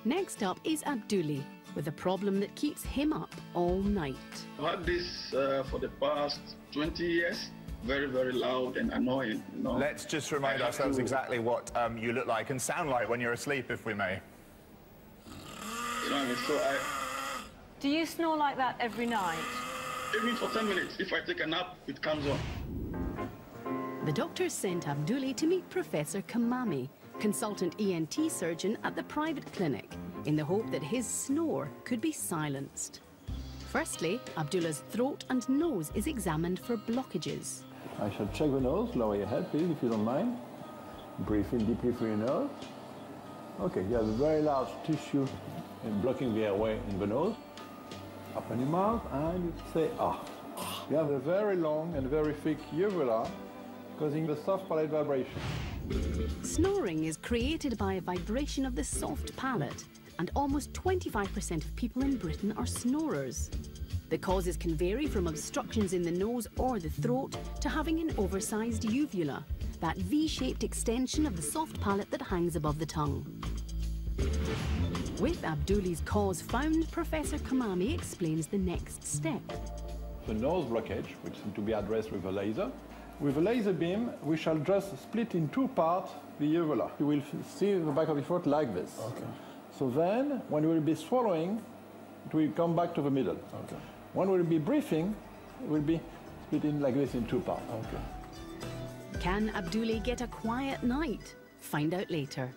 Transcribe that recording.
Next up is Abduli, with a problem that keeps him up all night. I had this for the past 20 years. Very, very loud and annoying. You know? Let's just remind ourselves exactly what you look like and sound like when you're asleep, if we may. You know what I mean? So Do you snore like that every night? even for 10 minutes, if I take a nap, it comes on. The doctor sent Abduli to meet Professor Kamami, consultant ENT surgeon at the private clinic, in the hope that his snore could be silenced. Firstly, Abdullah's throat and nose is examined for blockages. I shall check the nose. Lower your head, please, if you don't mind. Breathe in deeply through your nose. Okay, you have a very large tissue blocking the airway in the nose. Open your mouth and you say ah. You have a very long and very thick uvula causing the soft palate vibration. Snoring is created by a vibration of the soft palate, and almost 25% of people in Britain are snorers. The causes can vary from obstructions in the nose or the throat to having an oversized uvula, that V-shaped extension of the soft palate that hangs above the tongue. With Abduli's cause found, Professor Kamami explains the next step. The nose blockage, which is to be addressed with a laser. With a laser beam, we shall just split in two parts the uvula. You will see the back of the throat like this. Okay. So then, when we will be swallowing, it will come back to the middle. Okay. When we will be breathing, it will be split in like this in two parts. Okay. Can Abduli get a quiet night? Find out later.